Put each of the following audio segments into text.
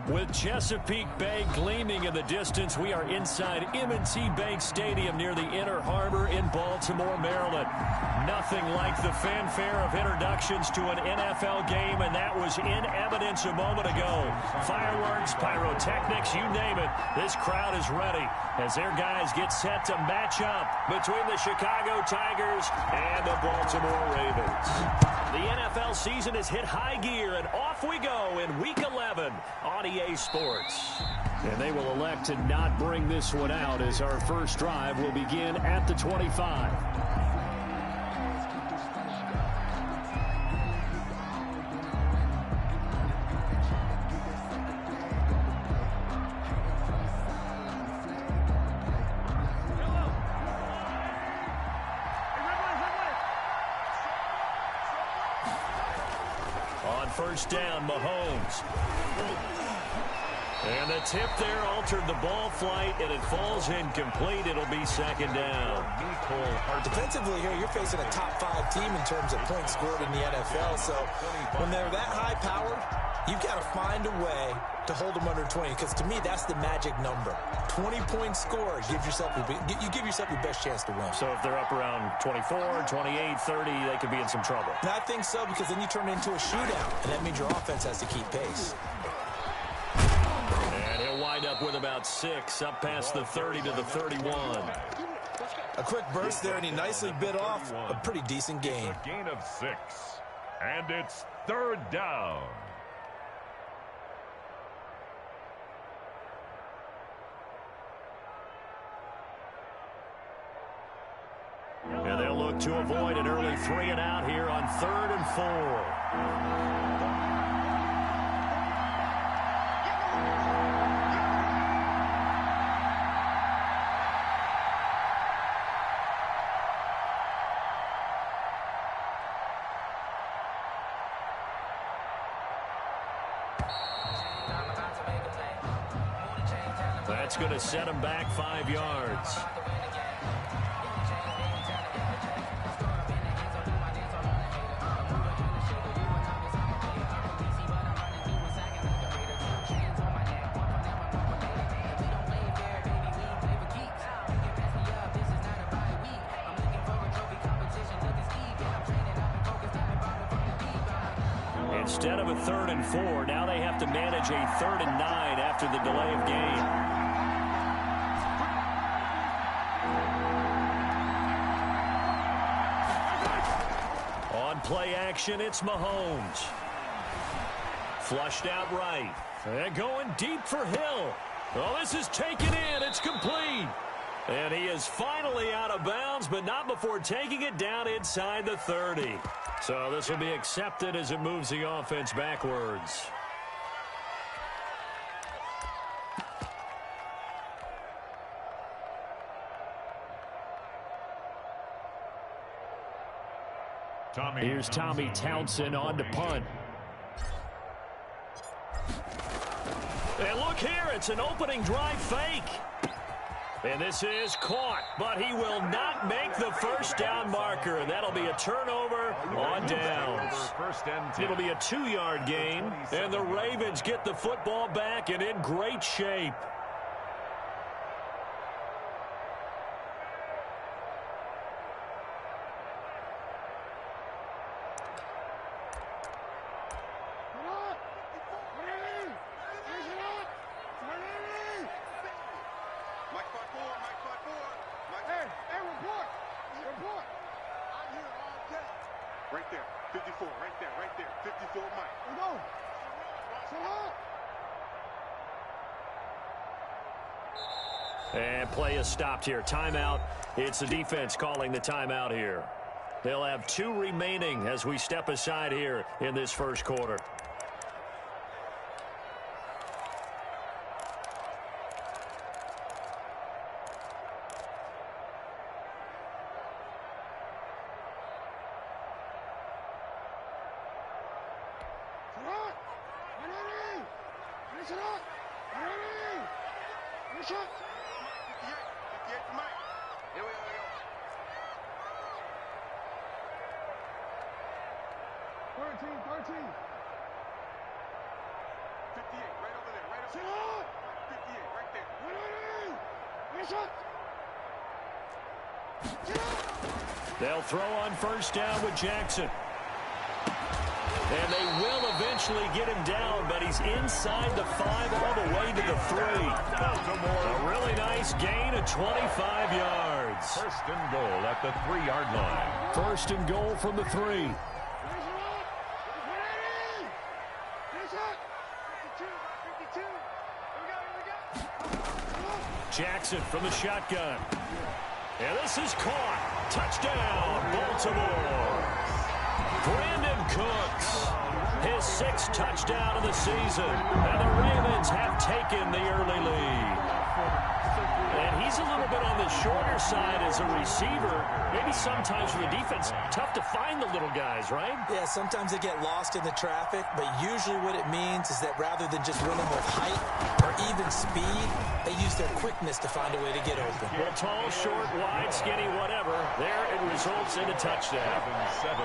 With Chesapeake Bay gleaming in the distance, we are inside M&T Bank Stadium near the Inner Harbor in Baltimore, Maryland. Nothing like the fanfare of introductions to an NFL game, and that was in evidence a moment ago. Fireworks, pyrotechnics, you name it. This crowd is ready as their guys get set to match up between the Chicago Tigers and the Baltimore Ravens. The NFL season has hit high gear, and off we go in Week 11 on EA Sports. And they will elect to not bring this one out as our first drive will begin at the 25. First down, Mahomes. And the tip there altered the ball flight, and it falls incomplete. It'll be second down. Defensively here, you're facing a top-5 team in terms of points scored in the NFL. So when they're that high-powered, you've got to find a way to hold them under 20, because to me, that's the magic number. 20-point score, you give yourself your best chance to win. So if they're up around 24, 28, 30, they could be in some trouble. And I think so, because then you turn it into a shootout, and that means your offense has to keep pace. And he'll wind up with about 6, up past the 30 to the 31. A quick burst there, and he nicely bit off a pretty decent gain. A gain of 6, and it's third down. And they'll look to avoid an early 3 and out here on 3rd and 4. That's going to set him back 5 yards. Instead of a 3rd and 4, now they have to manage a 3rd and 9 after the delay of game. On play action, it's Mahomes. Flushed out right. And going deep for Hill. Oh, this is taken in. It's complete. And he is finally out of bounds, but not before taking it down inside the 30. So this will be accepted as it moves the offense backwards. Here's Tommy Townsend on to punt. And look here, it's an opening drive fake. And this is caught, but he will not make the first down marker. And that'll be a turnover on downs. It'll be a 2-yard gain, and the Ravens get the football back and in great shape. Right there, 54, right there, 54, Mike. Go. And play is stopped here. Timeout. It's the defense calling the timeout here. They'll have 2 remaining as we step aside here in this first quarter. They'll throw on first down with Jackson. And they will eventually get him down, but he's inside the 5 all the way to the 3. A really nice gain of 25 yards. First and goal at the 3-yard line. First and goal from the 3. Jackson from the shotgun. And this is caught. Touchdown, Baltimore. Brandon Cooks, his 6th touchdown of the season. And the Ravens have taken the early lead. And he's a little bit on the shorter side as a receiver. Maybe sometimes for the defense, tough to find the little guys, right? Yeah, sometimes they get lost in the traffic, but usually what it means is that rather than just winning with height or even speed, they use their quickness to find a way to get open. Well, tall, short, wide, skinny, whatever. There it results in a touchdown.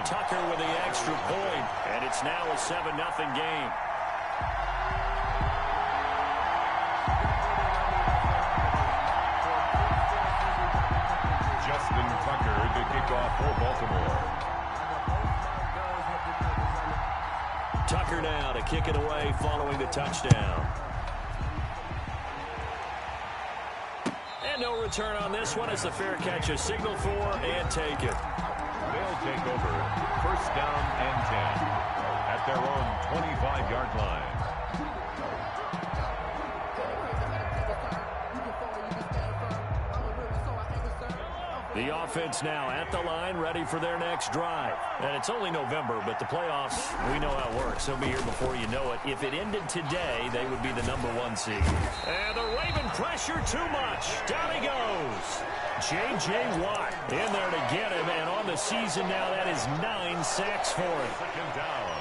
Tucker with the extra point, and it's now a 7-0 game. Justin Tucker to kick off for Baltimore. Tucker now to kick it away following the touchdown. And no return on this one as the fair catch is signaled for and taken. They'll take over first down and 10 at their own 25-yard line. The offense now at the line, ready for their next drive. And it's only November, but the playoffs, we know how it works. They'll be here before you know it. If it ended today, they would be the #1 seed. And the Raven pressure too much. Down he goes. J.J. Watt in there to get him. And on the season now, that is 9 sacks for him. Second down.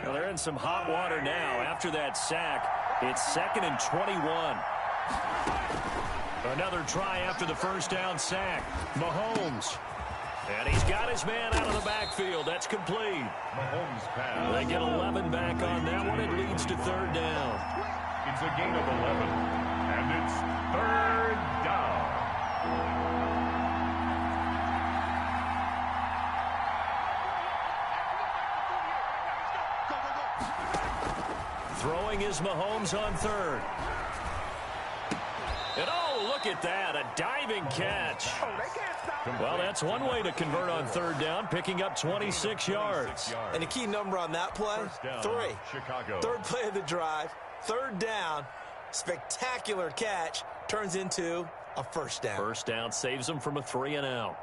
Well, they're in some hot water now. After that sack, it's 2nd and 21. Another try after the first down sack. Mahomes. And he's got his man out of the backfield. That's complete. Mahomes pass. They get 11 back on that one. It leads to 3rd down. It's a gain of 11, and it's 3rd down. Throwing is Mahomes on 3rd. And oh, look at that, a diving catch. Well, that's one way to convert on 3rd down, picking up 26 yards. And the key number on that play, 3. Chicago. 3rd play of the drive, 3rd down, spectacular catch, turns into a first down. First down saves them from a 3-and-out.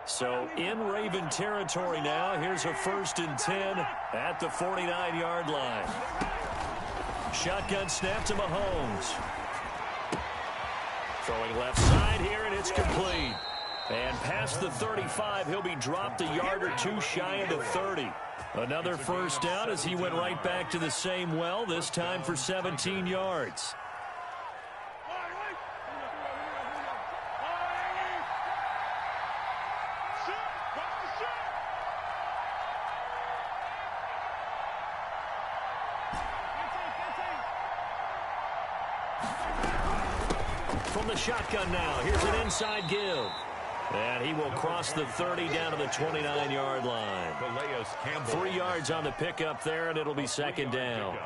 So in Raven territory now. Here's a 1st and 10 at the 49-yard line. Shotgun snap to Mahomes. Throwing left side here, and it's complete. And past the 35, he'll be dropped a yard or two shy of the 30. Another first down as he went right back to the same well, this time for 17 yards. From the shotgun now, here's an inside give. And he will cross the 30 down to the 29-yard line. 3 yards on the pickup there, and it'll be second down.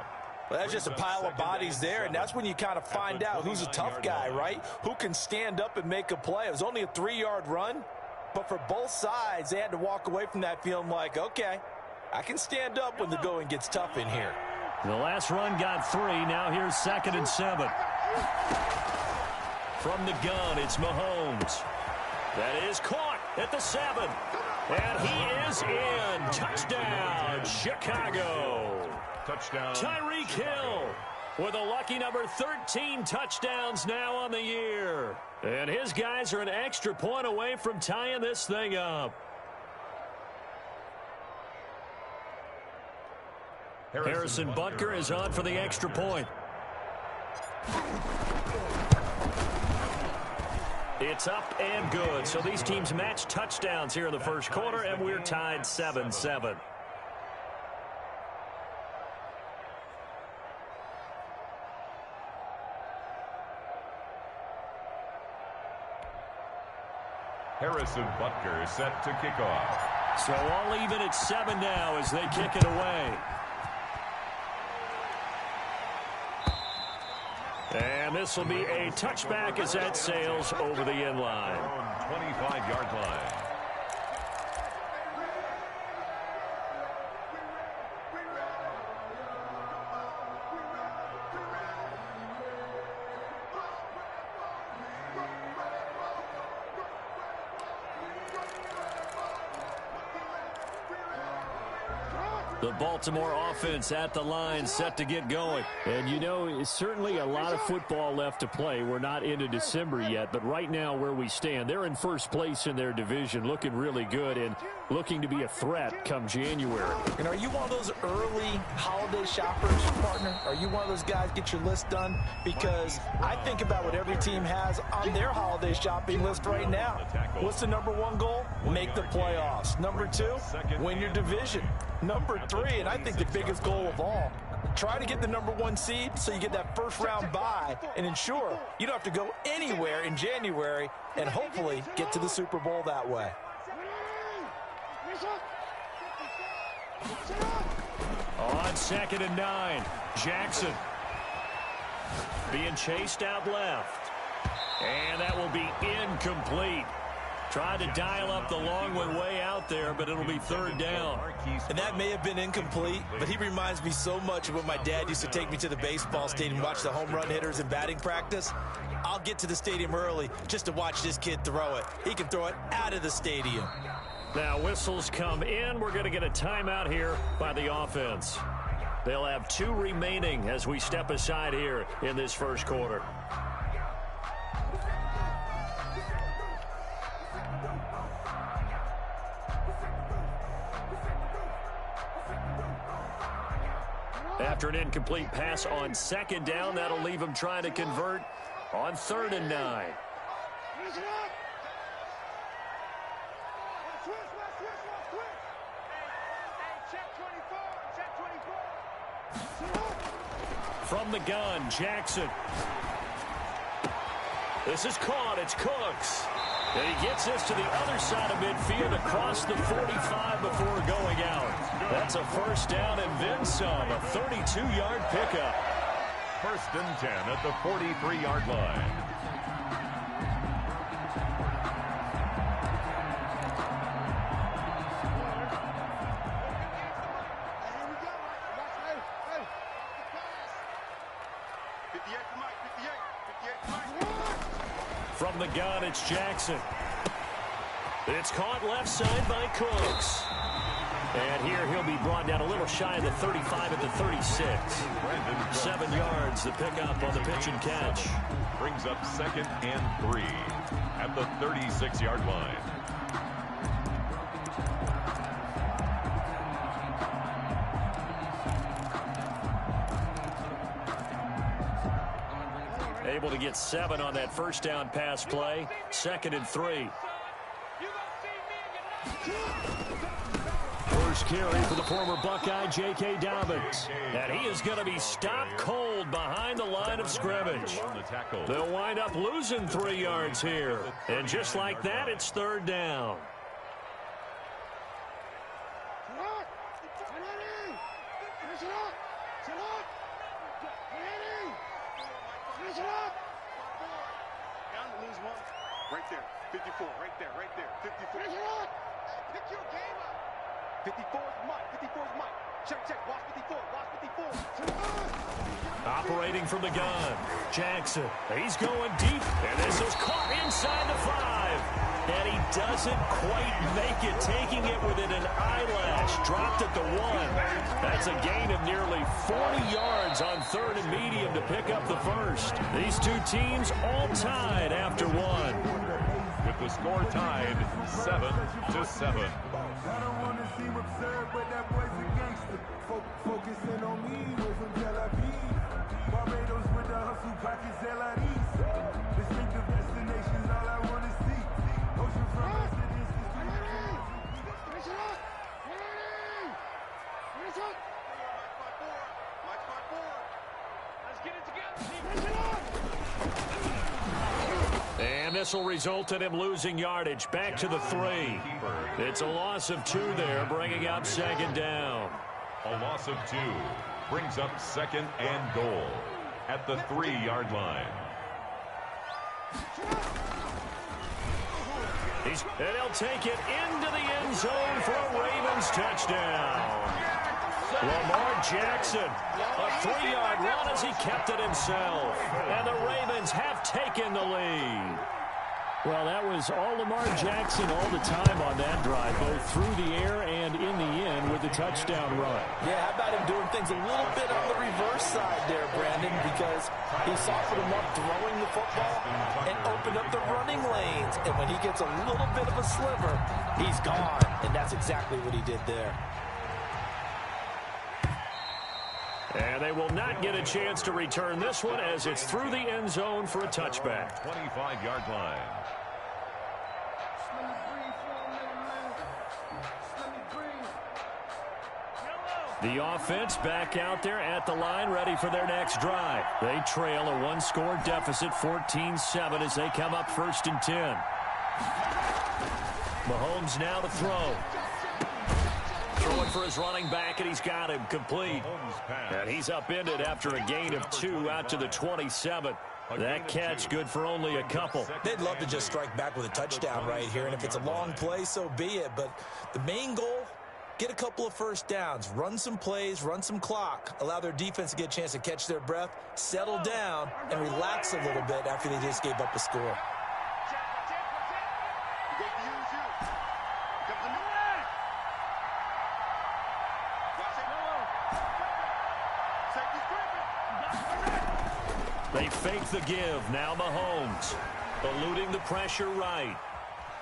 Well, that's just a pile of bodies there, and that's when you kind of find out who's a tough guy, right? Who can stand up and make a play. It was only a 3-yard run, but for both sides, they had to walk away from that feeling like, okay, I can stand up when the going gets tough in here. The last run got 3. Now here's 2nd and 7. From the gun, it's Mahomes. That is caught at the 7. And he is in. Touchdown, Chicago. Touchdown. Tyreek Hill with a lucky number 13 touchdowns now on the year. And his guys are an extra point away from tying this thing up. Harrison Butker is on for the extra point. It's up and good. So these teams match touchdowns here in the first quarter, and we're tied 7-7. Harrison Butker set to kick off. So all even at 7 now as they kick it away. And this will be a touchback as that sails over the end line. 25-yard line. The Baltimore offense at the line, set to get going. And, you know, it's certainly a lot of football left to play. We're not into December yet, but right now where we stand, they're in first place in their division, looking really good and looking to be a threat come January. And are you one of those early holiday shoppers, partner? Are you one of those guys get your list done? Because I think about what every team has on their holiday shopping list right now. What's the number 1 goal? Make the playoffs. Number 2, win your division. Number 3, and I think the biggest goal of all, try to get the number 1 seed so you get that first round bye and ensure you don't have to go anywhere in January and hopefully get to the Super Bowl that way. On 2nd and 9, Jackson being chased out left. And that will be incomplete. Tried to dial up the long one way out there, but it'll be 3rd down. And that may have been incomplete, but he reminds me so much of when my dad used to take me to the baseball stadium and watch the home run hitters in batting practice. I'll get to the stadium early just to watch this kid throw it. He can throw it out of the stadium. Now whistles come in. We're going to get a timeout here by the offense. They'll have 2 remaining as we step aside here in this first quarter. After an incomplete pass on 2nd down, that'll leave him trying to convert on 3rd and 9. From the gun, Jackson. This is caught. It's Cooks. And he gets this to the other side of midfield across the 45 before going out. That's a first down and then some. A 32-yard pickup. 1st and 10 at the 43-yard line. From the gun, it's Jackson. It's caught left side by Cooks. And here he'll be brought down a little shy of the 35 at the 36. 7 yards, the pickup on the pitch and catch. Brings up 2nd and 3 at the 36-yard line. Able to get 7 on that first down pass play. 2nd and 3. first carry for the former Buckeye, J.K. Dobbins. And he is going to be stopped cold behind the line of scrimmage. They'll wind up losing 3 yards here. And just like that, it's third down. Right there, 54, right there, right there, 54. Pick your game up. 54 is Mike, 54 is Mike. Check, watch 54, watch 54. Operating from the gun, Jackson. He's going deep, and this is caught inside the 5. And he doesn't quite make it, taking it within an eyelash. Dropped at the 1. That's a gain of nearly 40 yards on third and medium to pick up the first. These two teams all tied after 1. With the score tied 7-7. I don't want to seem absurd, but that boy's a gangster. Focusing on me, we're from Tel Aviv. Barbados with the hustle pockets, LIDs. Distinctive destinations, all I want to see. Ocean from Residence to Finish it up! Finish it up! Mike 5-4. Let's get it together. Finish it up! And this will result in him losing yardage. Back to the 3. It's a loss of 2 there, bringing up second down. A loss of 2 brings up second and goal at the 3-yard line. And he'll take it into the end zone for a Ravens touchdown. Lamar Jackson, a 3-yard run as he kept it himself. And the Ravens have taken the lead. Well, that was all Lamar Jackson all the time on that drive, both through the air and in the end with the touchdown run. Yeah, how about him doing things a little bit on the reverse side there, Brandon, because he softened him up throwing the football and opened up the running lanes. And when he gets a little bit of a sliver, he's gone. And that's exactly what he did there. And they will not get a chance to return this one as it's through the end zone for a touchback. 25-yard line. The offense back out there at the line, ready for their next drive. They trail a 1-score deficit, 14-7, as they come up 1st and 10. Mahomes now to throw. Throwing for his running back, and he's got him complete. And he's upended after a gain of 2 out to the 27. That catch good for only a couple. They'd love to just strike back with a touchdown right here, and if it's a long play, so be it. But the main goal, get a couple of first downs, run some plays, run some clock, allow their defense to get a chance to catch their breath, settle down, and relax a little bit after they just gave up a score. They fake the give. Now Mahomes eluding the pressure right.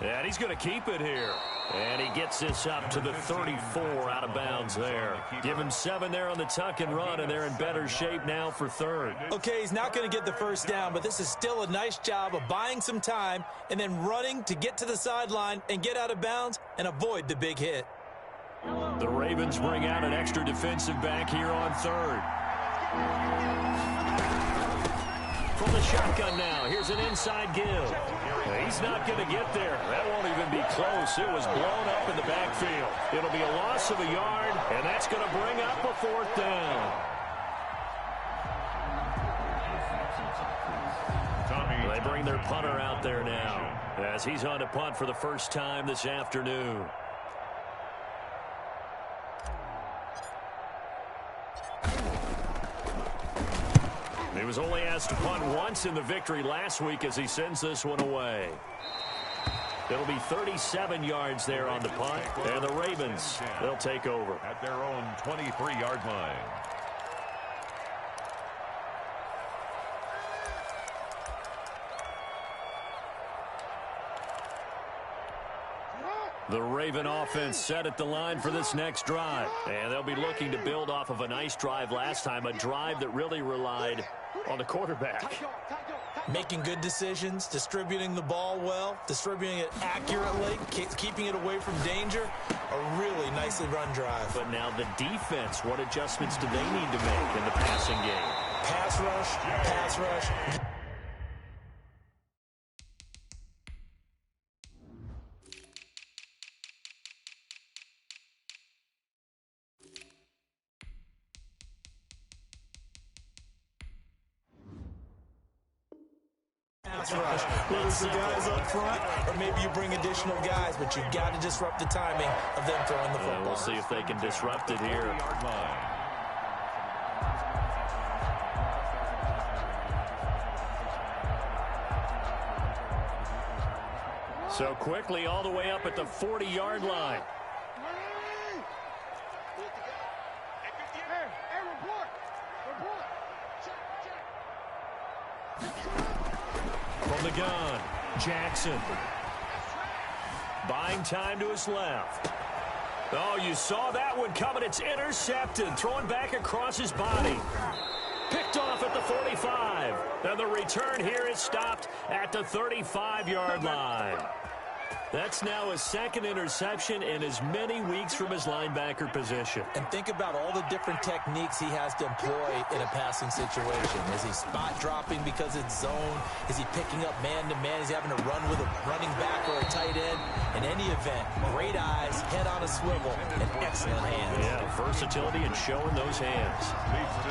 And he's going to keep it here. And he gets this up to the 34 out of bounds there. Give him 7 there on the tuck and run, and they're in better shape now for third. Okay, he's not going to get the first down, but this is still a nice job of buying some time and then running to get to the sideline and get out of bounds and avoid the big hit. The Ravens bring out an extra defensive back here on third. From the shotgun now, here's an inside give. He's not going to get there. That won't even be close. It was blown up in the backfield. It'll be a loss of a yard, and that's going to bring up a 4th down. They bring their punter out there now as he's on to punt for the first time this afternoon. He was only asked to punt once in the victory last week as he sends this one away. It'll be 37 yards there on the punt, and the Ravens, they'll take over. At their own 23-yard line. The Raven offense set at the line for this next drive. And they'll be looking to build off of a nice drive last time, a drive that really relied on the quarterback. Making good decisions, distributing the ball well, distributing it accurately, keeping it away from danger. A really nicely run drive. But now the defense, what adjustments do they need to make in the passing game? Pass rush, pass rush. Rush. Whether it's the guys up front or maybe you bring additional guys, but you've got to disrupt the timing of them throwing the football. We'll see if they can disrupt it here. So quickly all the way up at the 40-yard line. From the gun, Jackson. Buying time to his left. Oh, you saw that one coming. It's intercepted. Throwing back across his body. Picked off at the 45. And the return here is stopped at the 35-yard line. That's now his second interception in as many weeks from his linebacker position. And think about all the different techniques he has to employ in a passing situation. Is he spot dropping because it's zone? Is he picking up man-to-man? Is he having to run with a running back or a tight end? In any event, great eyes, head on a swivel, and excellent hands. Yeah, versatility and showing those hands.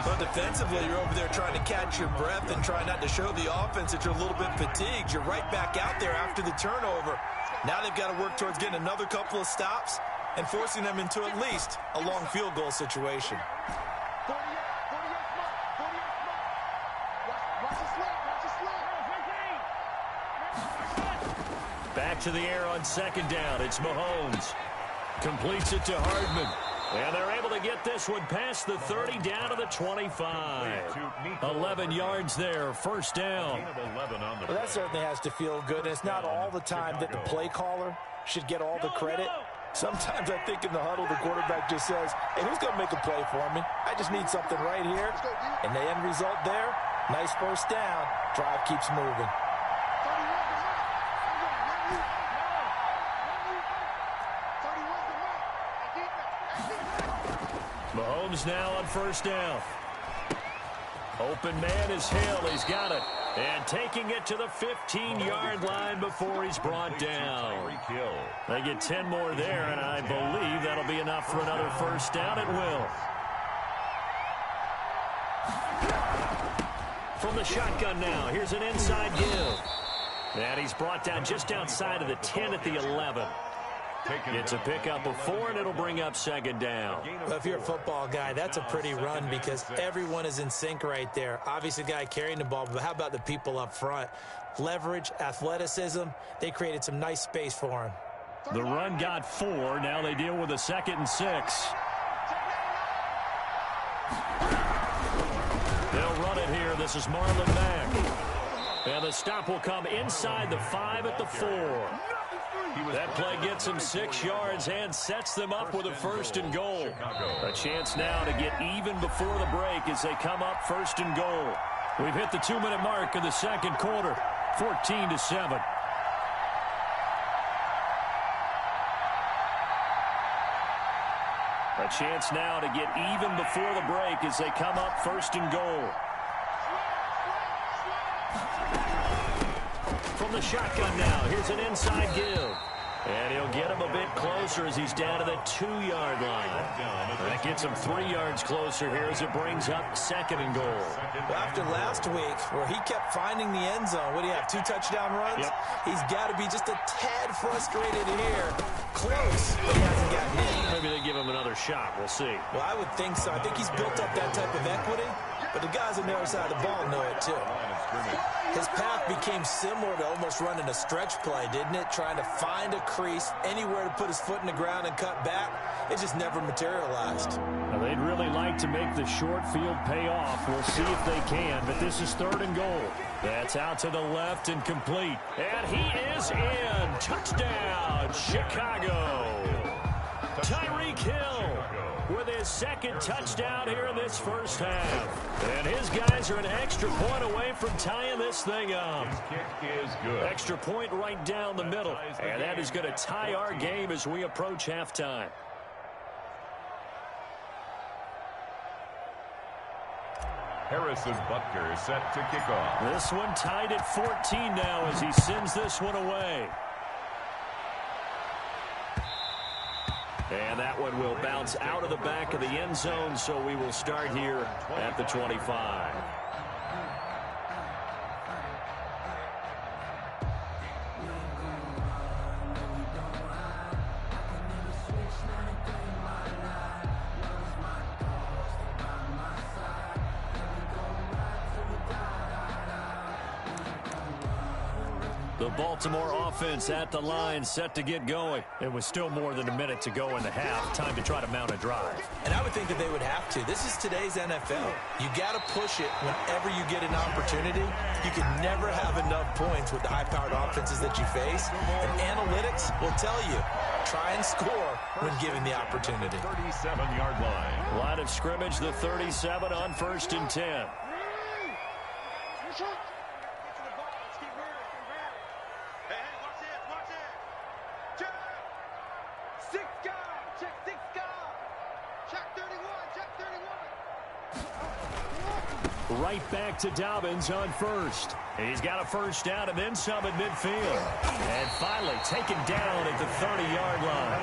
But defensively, you're over there trying to catch your breath and try not to show the offense that you're a little bit fatigued. You're right back out there after the turnover. Now they've got to work towards getting another couple of stops and forcing them into at least a long field goal situation. Back to the air on second down. It's Mahomes. Completes it to Hardman. And they're able to get this one past the 30 down to the 25. 11 yards there, first down. Well, that certainly has to feel good. And it's not all the time that the play caller should get all the credit. Sometimes I think in the huddle, the quarterback just says, hey, who's going to make a play for me? I just need something right here. And the end result there, nice first down. Drive keeps moving. Mahomes now on first down. Open man is Hill. He's got it. And taking it to the 15-yard line before he's brought down. They get 10 more there, and I believe that'll be enough for another first down. It will. From the shotgun now, here's an inside give. And he's brought down just outside of the 10 at the 11. It's a pickup of 4, and it'll bring up second down. Well, if you're a football guy, that's a pretty run because everyone is in sync right there. Obviously, the guy carrying the ball, but how about the people up front? Leverage, athleticism, they created some nice space for him. The run got 4. Now they deal with a 2nd and 6. They'll run it here. This is Marlon Mack. And the stop will come inside the 5 at the 4. That play gets him 6 yards and sets them up with a 1st and goal. A chance now to get even before the break as they come up 1st and goal. We've hit the 2-minute mark of the second quarter, 14-7. A chance now to get even before the break as they come up 1st and goal. From the shotgun now, here's an inside give. And he'll get him a bit closer as he's down to the 2-yard line. That gets him 3 yards closer here as it brings up 2nd and goal. Well, after last week where he kept finding the end zone, what do you have, 2 touchdown runs? Yep. He's got to be just a tad frustrated here. Close, but he hasn't gotten in. Maybe they give him another shot. We'll see. Well, I would think so. I think he's built up that type of equity, but the guys on the other side of the ball know it too. His path became similar to almost running a stretch play, didn't it? Trying to find a crease, anywhere to put his foot in the ground and cut back. It just never materialized. Now, they'd really like to make the short field pay off. We'll see if they can, but this is 3rd and goal. That's out to the left and complete. And he is in. Touchdown, Chicago. Tyreek Hill with his second touchdown here in this first half. And his guys are an extra point away from tying this thing up. His kick is good. Extra point right down the middle. And that is going to tie our game as we approach halftime. Harrison Butker set to kick off. This one tied at 14 now as he sends this one away. And that one will bounce out of the back of the end zone, so we will start here at the 25. The Baltimore offense at the line, set to get going. It was still more than a minute to go in the half. Time to try to mount a drive. And I would think that they would have to. This is today's NFL. You got to push it whenever you get an opportunity. You can never have enough points with the high-powered offenses that you face. And analytics will tell you, try and score when given the opportunity. 37-yard line. Line of scrimmage, the 37 on 1st and 10. Right back to Dobbins on first. He's got a first down and then some at midfield. And finally taken down at the 30-yard line.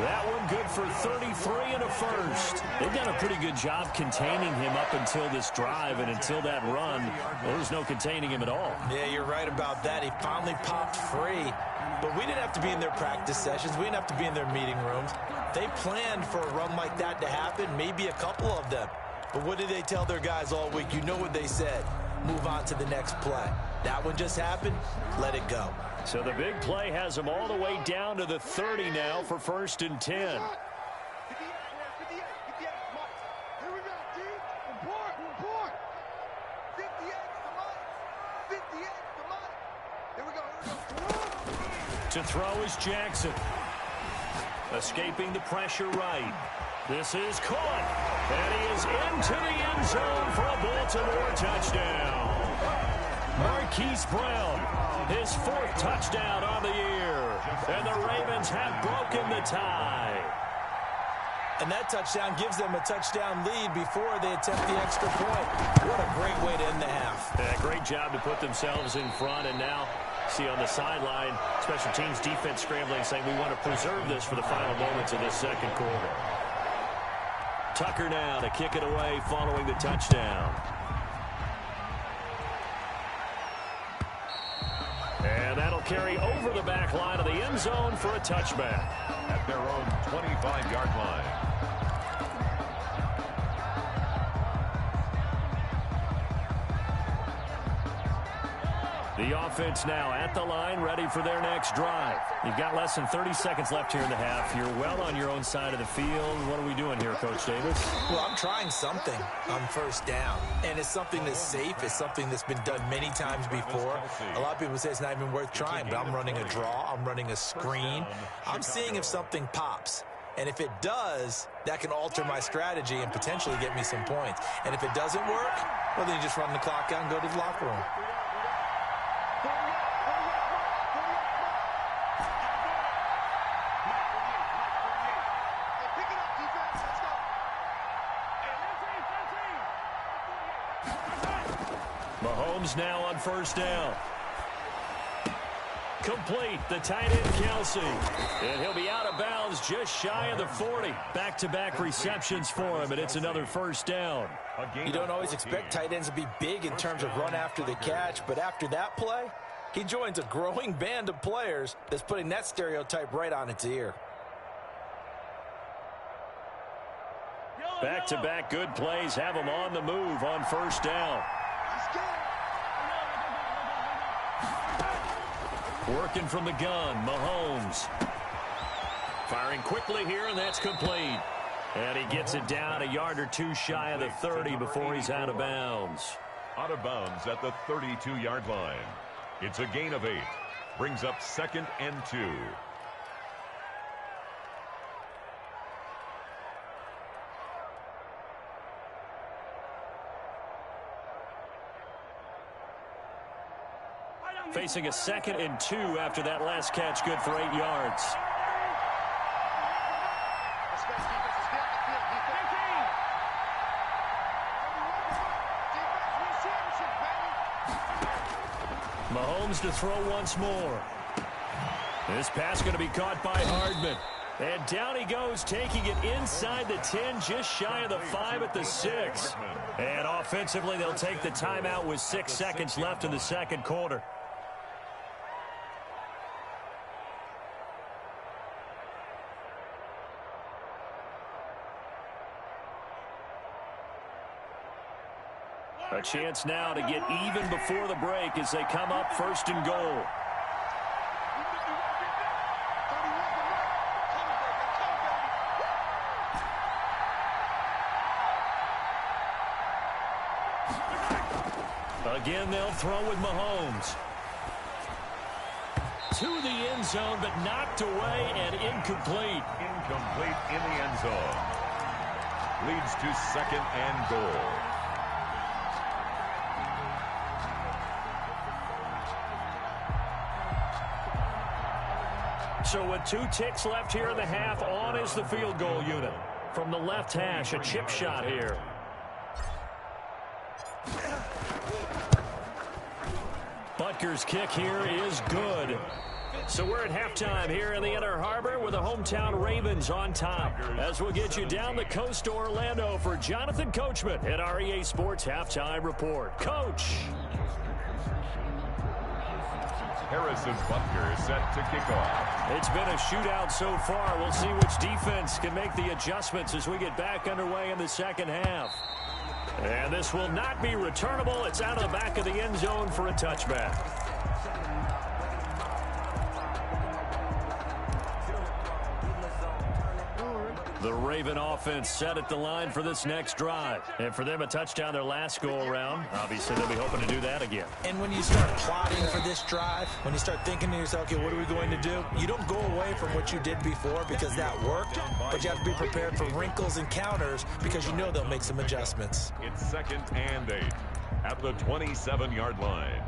That one good for 33 and a first. They've done a pretty good job containing him up until this drive, and until that run, there was no containing him at all. Yeah, you're right about that. He finally popped free. But we didn't have to be in their practice sessions. We didn't have to be in their meeting rooms. They planned for a run like that to happen, maybe a couple of them. But what did they tell their guys all week? You know what they said. Move on to the next play. That one just happened. Let it go. So the big play has them all the way down to the 30 now for 1st and 10. To throw is Jackson. Escaping the pressure right. This is caught. And he is into the end zone for a Baltimore touchdown. Marquise Brown, his 4th touchdown on the year. And the Ravens have broken the tie. And that touchdown gives them a touchdown lead before they attempt the extra point. What a great way to end the half. Yeah, great job to put themselves in front. And now, see on the sideline, special teams defense scrambling, saying we want to preserve this for the final moments of this second quarter. Tucker now to kick it away following the touchdown. And that'll carry over the back line of the end zone for a touchback. At their own 25-yard line. The offense now at the line, ready for their next drive. You've got less than 30 seconds left here in the half. You're well on your own side of the field. What are we doing here, Coach Davis? Well, I'm trying something on first down. And it's something that's safe. It's something that's been done many times before. A lot of people say it's not even worth trying, but I'm running a draw. I'm running a screen. I'm seeing if something pops. And if it does, that can alter my strategy and potentially get me some points. And if it doesn't work, well, then you just run the clock out and go to the locker room. Mahomes now on first down. Complete, the tight end Kelsey. And he'll be out of bounds just shy of the 40. Back-to-back receptions for him, and it's another first down. You don't always expect tight ends to be big in terms of run after the catch, but after that play, he joins a growing band of players that's putting that stereotype right on its ear. Back-to-back good plays have him on the move on first down. Working from the gun, Mahomes. Firing quickly here, and that's complete. And he gets it down a yard or two shy of the 30 before he's out of bounds. Out of bounds at the 32-yard line. It's a gain of 8. Brings up 2nd and 2. facing a 2nd and 2 after that last catch, good for 8 yards. Mahomes to throw once more. This pass going to be caught by Hardman. And down he goes, taking it inside the 10, just shy of the 5 at the 6. And offensively, they'll take the timeout with 6 seconds left in the second quarter. A chance now to get even before the break as they come up 1st and goal. Again, they'll throw with Mahomes. To the end zone, but knocked away and incomplete. Incomplete in the end zone. Leads to 2nd and goal. So with 2 ticks left here in the half, on is the field goal unit. From the left hash, a chip shot here. Butker's kick here is good. So we're at halftime here in the Inner Harbor with the hometown Ravens on top. As we'll get you down the coast to Orlando for Jonathan Coachman at our EA Sports Halftime Report. Coach! Harrison Butker is set to kick off. It's been a shootout so far. We'll see which defense can make the adjustments as we get back underway in the second half. And this will not be returnable. It's out of the back of the end zone for a touchback. The Raven offense set at the line for this next drive. And for them, a touchdown their last go-around. Obviously, they'll be hoping to do that again. And when you start plotting for this drive, when you start thinking to yourself, okay, what are we going to do? You don't go away from what you did before because that worked, but you have to be prepared for wrinkles and counters because you know they'll make some adjustments. It's 2nd and 8 at the 27-yard line.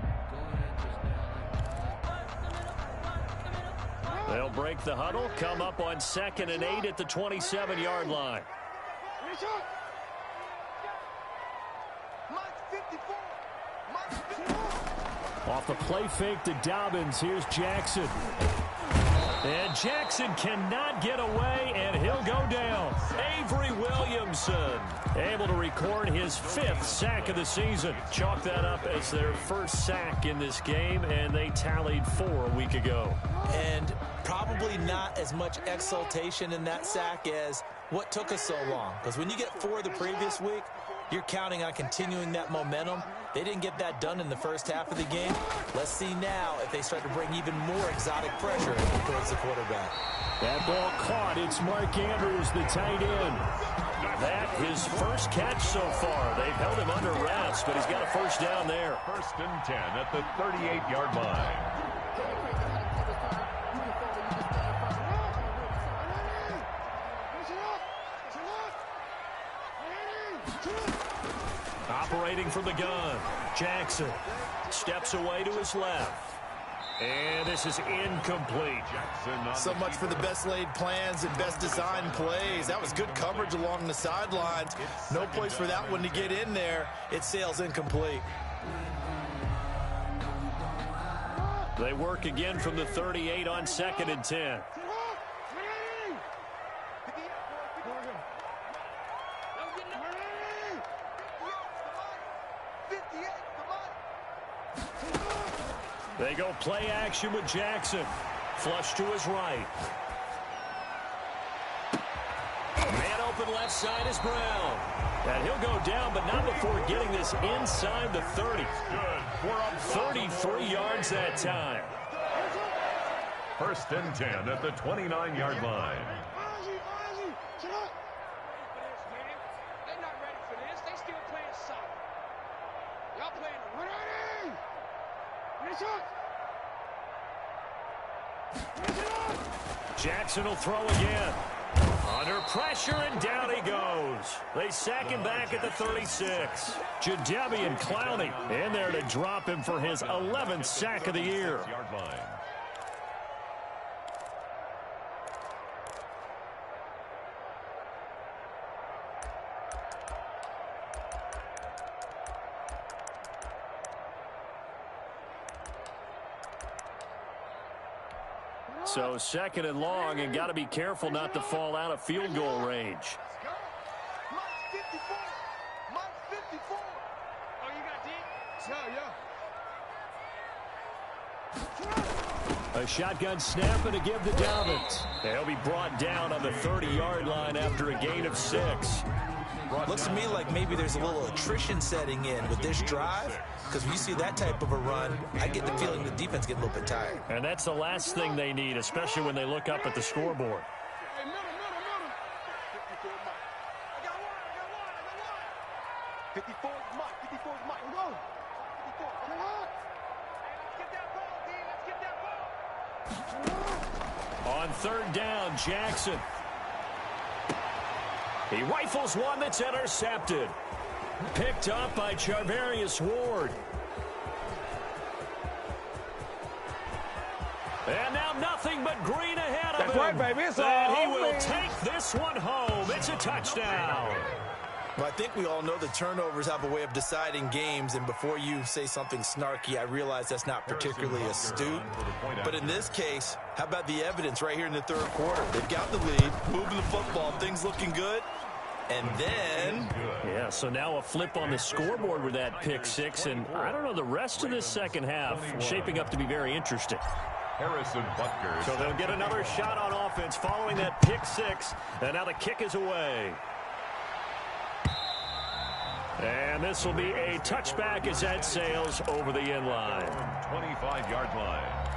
They'll break the huddle, come up on 2nd and 8 at the 27-yard line. Off the play fake to Dobbins, here's Jackson. And Jackson cannot get away, and he'll go down. Avery Williamson able to record his 5th sack of the season. Chalk that up as their first sack in this game, and they tallied 4 a week ago. And probably not as much exultation in that sack as what took us so long. Because when you get 4 the previous week, you're counting on continuing that momentum. They didn't get that done in the first half of the game. Let's see now if they start to bring even more exotic pressure towards the quarterback. That ball caught. It's Mark Andrews, the tight end. That his first catch so far. They've held him under wraps, but he's got a first down there. 1st and 10 at the 38-yard line. Operating from the gun, Jackson steps away to his left. And this is incomplete. So much for the best laid plans and best designed plays. That was good coverage along the sidelines. No place for that one to get in there. It sails incomplete. They work again from the 38 on 2nd and 10. They go play action with Jackson. Flush to his right. Man open left side is Brown. And he'll go down, but not before getting this inside the 30. Good. 33 yards that time. 1st and 10 at the 29-yard line. Jackson will throw again. Under pressure, and down he goes. They sack him back at the 36. Jadeveon Clowney in there to drop him for his 11th sack of the year. So second and long, and got to be careful not to fall out of field goal range. A shotgun snap and a give to Dobbins. He'll be brought down on the 30-yard line after a gain of 6. Looks to me like maybe there's a little attrition setting in with this drive, because when you see that type of a run, I get the feeling the defense get a little bit tired. And that's the last thing they need, especially when they look up at the scoreboard. Hey, middle. 54 Mike. I got one. 54 Mike. 54 Mike. We're going. 54. Come on. Let's get that ball, D. Let's get that ball. On third down, Jackson. He rifles one that's intercepted. Picked up by Charvarius Ward. And now nothing but green ahead of him. That's right, baby. It's all and he home, will baby. take this one home. It's a touchdown. Well, I think we all know the turnovers have a way of deciding games, and before you say something snarky, I realize that's not particularly astute. But in this case, how about the evidence right here in the third quarter? They've got the lead, moving the football, things looking good, and then... Yeah, so now a flip on the scoreboard with that pick 6, and I don't know, the rest of this second half shaping up to be very interesting. Harrison Butker. So they'll get another shot on offense following that pick 6, and now the kick is away. And this will be a touchback as that sails over the end line. 25-yard line.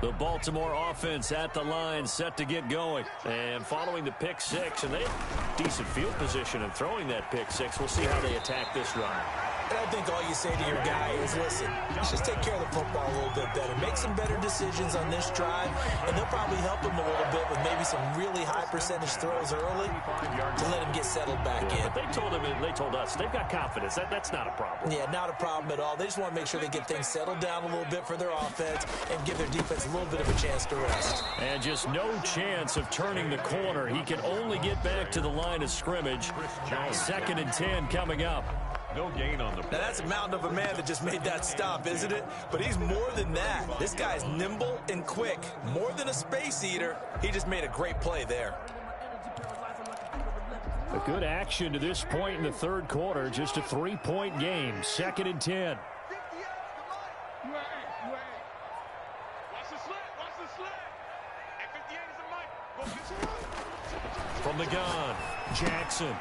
The Baltimore offense at the line, set to get going. And following the pick 6, and they have decent field position in throwing that pick 6. We'll see how they attack this drive. And I think all you say to your guy is, listen, let's just take care of the football a little bit better. Make some better decisions on this drive, and they'll probably help him a little bit with maybe some really high percentage throws early to let him get settled back in. But they told us, they've got confidence. That's not a problem. Yeah, not a problem at all. They just want to make sure they get things settled down a little bit for their offense and give their defense a little bit of a chance to rest. And just no chance of turning the corner. He can only get back to the line of scrimmage. 2nd and 10 coming up. No gain on the play. Now, that's a mountain of a man that just made that stop, isn't it? But he's more than that. This guy's nimble and quick. More than a space eater. He just made a great play there. A good action to this point in the third quarter. Just a 3-point game. 2nd and 10. From the gun, Jackson.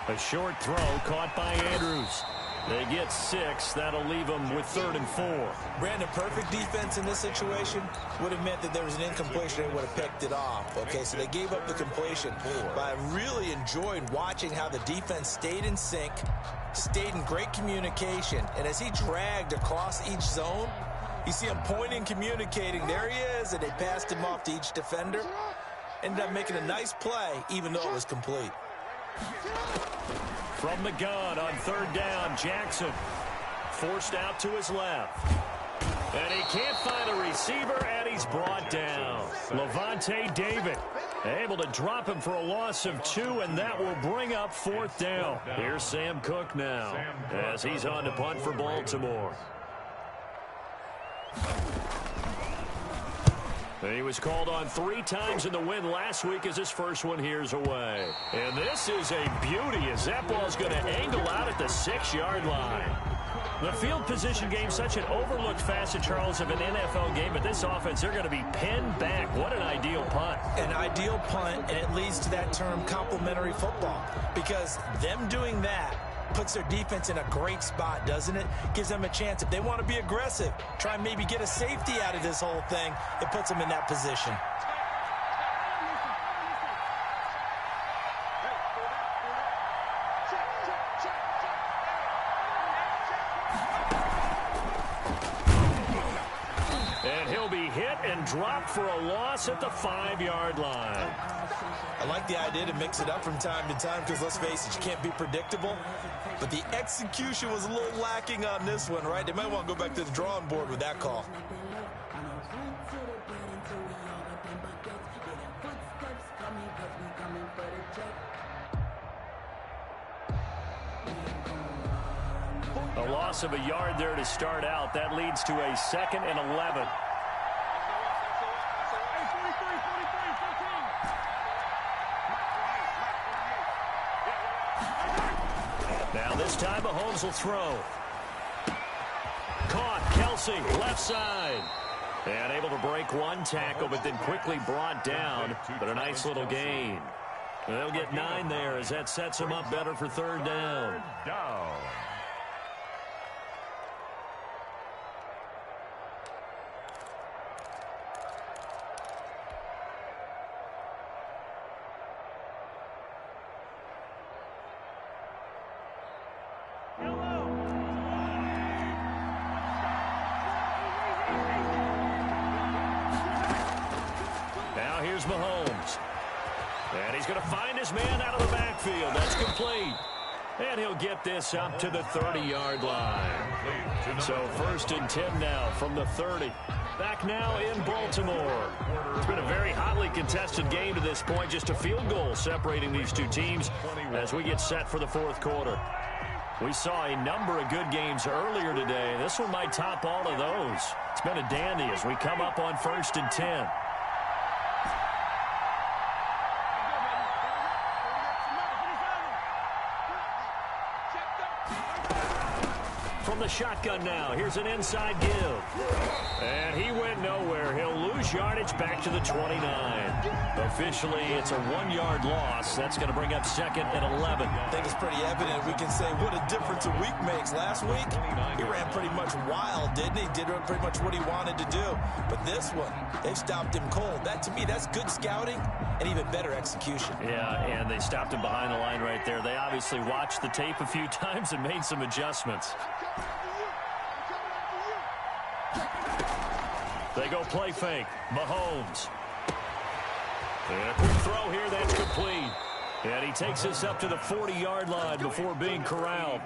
A short throw caught by Andrews. They get 6. That'll leave them with 3rd and 4. Brandon, perfect defense in this situation would have meant that there was an incompletion. They would have picked it off. Okay, so they gave up the completion. But I really enjoyed watching how the defense stayed in sync, stayed in great communication. And as he dragged across each zone, you see him pointing, communicating. There he is, and they passed him off to each defender. Ended up making a nice play, even though it was complete. From the gun on 3rd down, Jackson forced out to his left. And he can't find a receiver, and he's brought down. Levante David able to drop him for a loss of 2, and that will bring up 4th down. Here's Sam Cook now as he's on to punt for Baltimore. He was called on 3 times in the win last week as his first one here's away. And this is a beauty as that ball's going to angle out at the 6-yard line. The field position game, such an overlooked facet, Charles, of an NFL game, but this offense, they're going to be pinned back. What an ideal punt. An ideal punt, and it leads to that term complementary football, because them doing that puts their defense in a great spot, doesn't it? Gives them a chance. If they want to be aggressive, try and maybe get a safety out of this whole thing, it puts them in that position. And he'll be hit and dropped for a loss at the 5-yard line. I like the idea to mix it up from time to time because, let's face it, you can't be predictable. But the execution was a little lacking on this one, right? They might want to go back to the drawing board with that call. A loss of a yard there to start out. That leads to a 2nd and 11. Now this time Mahomes will throw. Caught. Kelsey, left side. And able to break one tackle, but then quickly brought down. But a nice little gain. They'll get 9 there as that sets them up better for 3rd down. Here's Mahomes. And he's going to find his man out of the backfield. That's complete. And he'll get this up to the 30-yard line. So 1st and 10 now from the 30. Back now in Baltimore. It's been a very hotly contested game to this point. Just a field goal separating these two teams as we get set for the 4th quarter. We saw a number of good games earlier today. This one might top all of those. It's been a dandy as we come up on 1st and 10. From the shotgun now, here's an inside give. And he went nowhere. He'll lose yardage back to the 29. Officially, it's a 1-yard loss. That's going to bring up 2nd and 11. I think it's pretty evident. We can say what a difference a week makes. Last week, he ran pretty much wild, didn't he? Did pretty much what he wanted to do. But this one, they stopped him cold. That, to me, that's good scouting and even better execution. Yeah, and they stopped him behind the line right there. They obviously watched the tape a few times and made some adjustments. They go play fake. Mahomes. And a quick throw here. That's complete. And he takes us up to the 40-yard line before being corralled.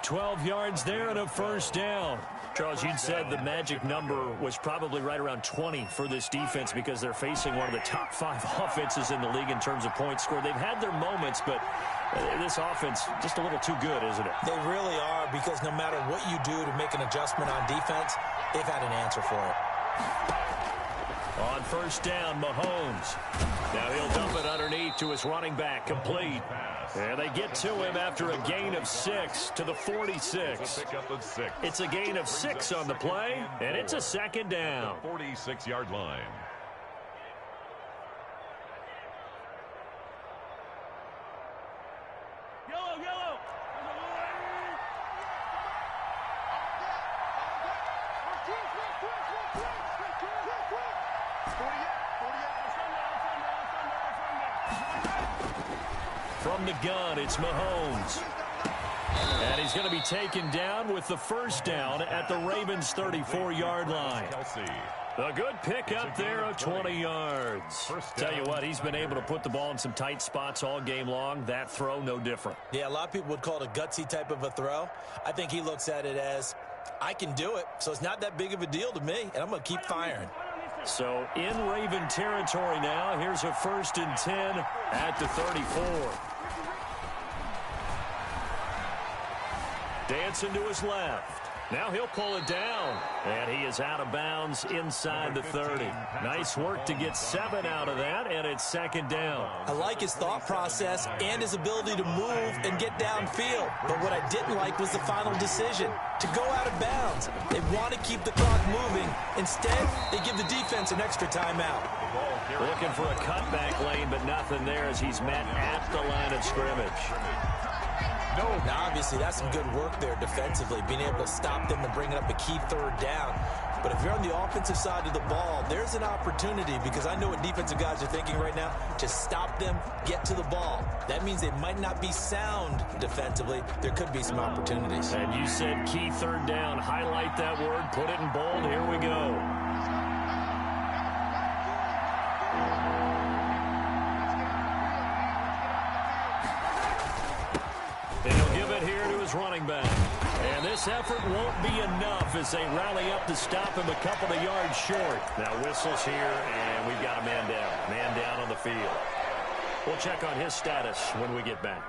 12 yards there and a 1st down. Charles, you'd said the magic number was probably right around 20 for this defense because they're facing one of the top 5 offenses in the league in terms of points scored. They've had their moments, but this offense just a little too good, isn't it? They really are, because no matter what you do to make an adjustment on defense, they've had an answer for it. On 1st down, Mahomes. Now he'll dump it underneath to his running back, complete. And they get to him after a gain of 6 to the 46. It's a gain of 6 on the play, and it's a 2nd down. 46-yard line. Yellow. From the gun, it's Mahomes. And he's going to be taken down with the 1st down at the Ravens' 34-yard line. A good pickup there of 20 yards. Tell you what, he's been able to put the ball in some tight spots all game long. That throw, no different. Yeah, a lot of people would call it a gutsy type of a throw. I think he looks at it as, I can do it, so it's not that big of a deal to me, and I'm going to keep firing. So in Raven territory now, here's a 1st and 10 at the 34. Dancing to his left. Now he'll pull it down. And he is out of bounds inside the 30. Nice work to get 7 out of that, and it's 2nd down. I like his thought process and his ability to move and get downfield. But what I didn't like was the final decision, to go out of bounds. They want to keep the clock moving. Instead, they give the defense an extra timeout. Looking for a cutback lane, but nothing there as he's met at the line of scrimmage. No. Now, obviously, that's some good work there defensively, being able to stop them and bring up a key third down. But if you're on the offensive side of the ball, there's an opportunity, because I know what defensive guys are thinking right now, to stop them, get to the ball. That means they might not be sound defensively. There could be some opportunities. And you said key third down. Highlight that word, put it in bold. Here we go. And he'll give it here to his running back. And this effort won't be enough as they rally up to stop him a couple of yards short. Now whistles here, and we've got a man down. Man down on the field. We'll check on his status when we get back.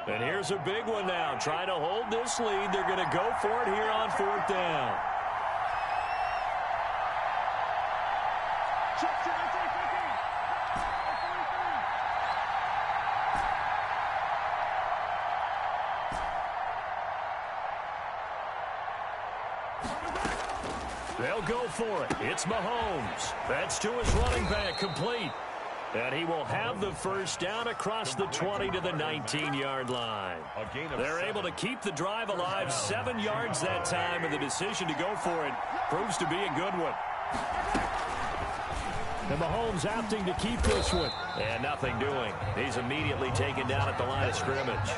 And here's a big one now. Trying to hold this lead. They're going to go for it here on fourth down. They'll go for it. It's Mahomes. That's to his running back, complete. And he will have the first down across the 20 to the 19-yard line. They're able to keep the drive alive, 7 yards that time, and the decision to go for it proves to be a good one. And Mahomes opting to keep this one. And nothing doing. He's immediately taken down at the line of scrimmage.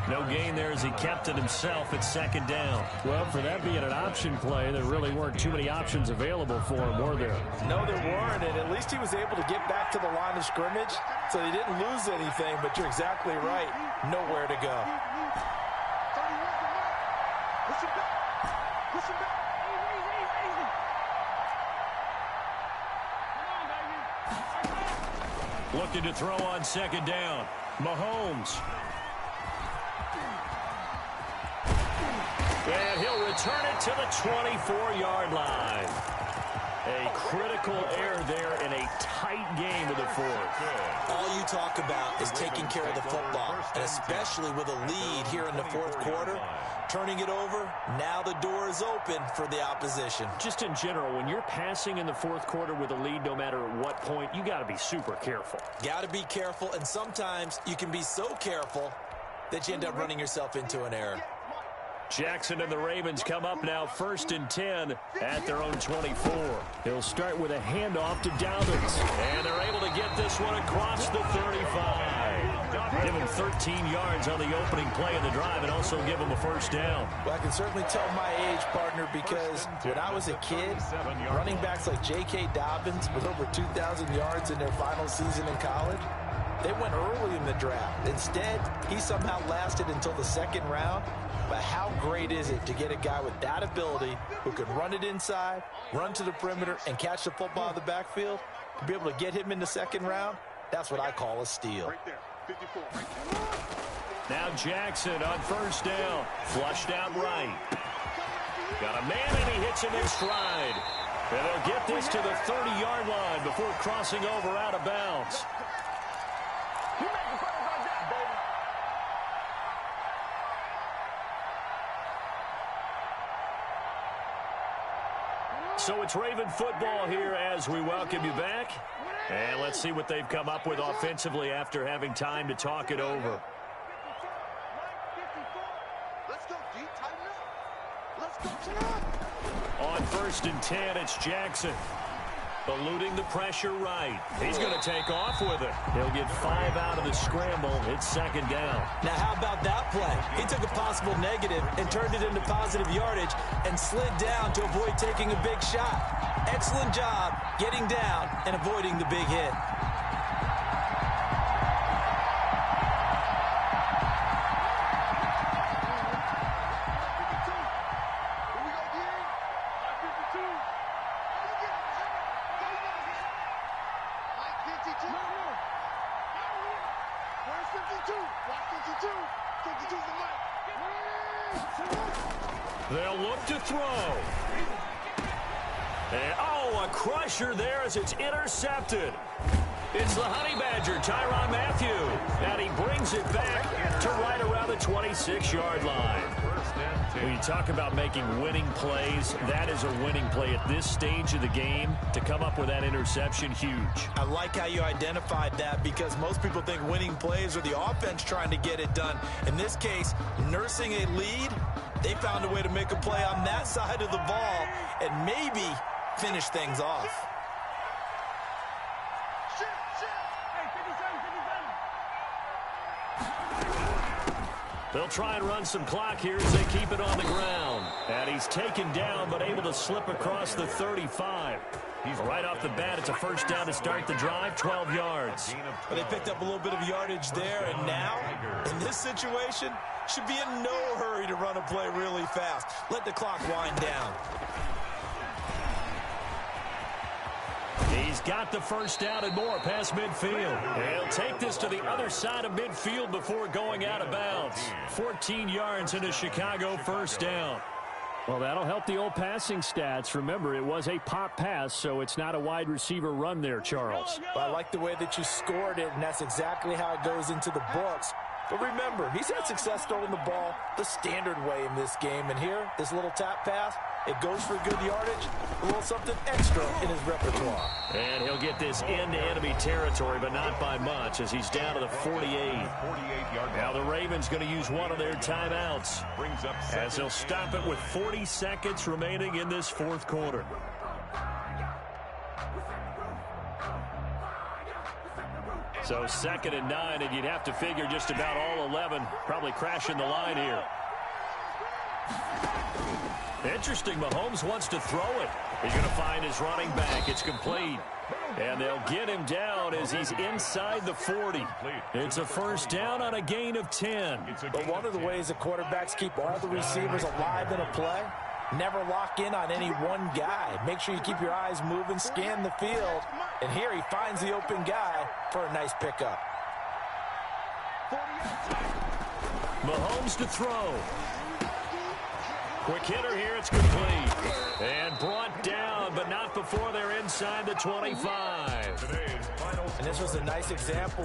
No gain there as he kept it himself at second down. Well, for that being an option play, there really weren't too many options available for him, were there? No, there weren't, and at least he was able to get back to the line of scrimmage, so he didn't lose anything, but you're exactly right. Nowhere to go. Looking to throw on second down. Mahomes. And he'll return it to the 24-yard line. A critical error there in a tight game of the fourth. All you talk about is taking care of the football, and especially with a lead here in the fourth quarter. Turning it over, now the door is open for the opposition. Just in general, when you're passing in the fourth quarter with a lead, no matter at what point, you got to be super careful. Got to be careful, and sometimes you can be so careful that you end up running yourself into an error. Jackson and the Ravens come up now 1st and 10 at their own 24. He'll start with a handoff to Dobbins. And they're able to get this one across the 35. Give him 13 yards on the opening play of the drive and also give him a first down. Well, I can certainly tell my age, partner, because when I was a kid, running backs like J.K. Dobbins with over 2,000 yards in their final season in college, they went early in the draft. Instead, he somehow lasted until the second round. But how great is it to get a guy with that ability who can run it inside, run to the perimeter, and catch the football in the backfield? To be able to get him in the second round, that's what I call a steal. Right there, 54, right there. Now Jackson on first down. Flushed out right. Got a man, and he hits him in stride. And they'll get this to the 30-yard line before crossing over out of bounds. So it's Raven football here as we welcome you back. And let's see what they've come up with offensively after having time to talk it over. Let's go, D. Tighten up. Let's go, chin up. On 1st and 10, it's Jackson. Eluding the pressure right. He's going to take off with it. He'll get 5 out of the scramble. It's second down. Now, how about that play? He took a possible negative and turned it into positive yardage and slid down to avoid taking a big shot. Excellent job getting down and avoiding the big hit. They'll look to throw. And, oh, a crusher there as it's intercepted. It's the Honey Badger, Tyrann Mathieu. And he brings it back to right around the 26-yard line. When you talk about making winning plays, that is a winning play at this stage of the game. To come up with that interception, huge. I like how you identified that because most people think winning plays are the offense trying to get it done. In this case, nursing a lead, they found a way to make a play on that side of the ball and maybe finish things off. They'll try and run some clock here as they keep it on the ground. And he's taken down but able to slip across the 35. Right off the bat, it's a first down to start the drive, 12 yards. But they picked up a little bit of yardage there, and now, in this situation, should be in no hurry to run a play really fast. Let the clock wind down. He's got the first down and more past midfield. He'll take this to the other side of midfield before going out of bounds. 14 yards and a Chicago first down. Well, that'll help the old passing stats. Remember, it was a pop pass, so it's not a wide receiver run there, Charles. But I like the way that you scored it, and that's exactly how it goes into the books. But remember, he's had success throwing the ball the standard way in this game. And here, this little tap pass, it goes for good yardage, a little something extra in his repertoire. And he'll get this into enemy territory, but not by much, as he's down to the 48. Now the Ravens going to use one of their timeouts, as they'll stop it with 40 seconds remaining in this fourth quarter. So 2nd and 9, and you'd have to figure just about all 11 probably crashing the line here. Interesting, Mahomes wants to throw it. He's going to find his running back. It's complete. And they'll get him down as he's inside the 40. It's a first down on a gain of 10. But one of the ways the quarterbacks keep all the receivers alive in a play, never lock in on any one guy. Make sure you keep your eyes moving, scan the field. And here he finds the open guy for a nice pickup. Mahomes to throw. Quick hitter here, it's complete. And brought down, but not before they're inside the 25. And this was a nice example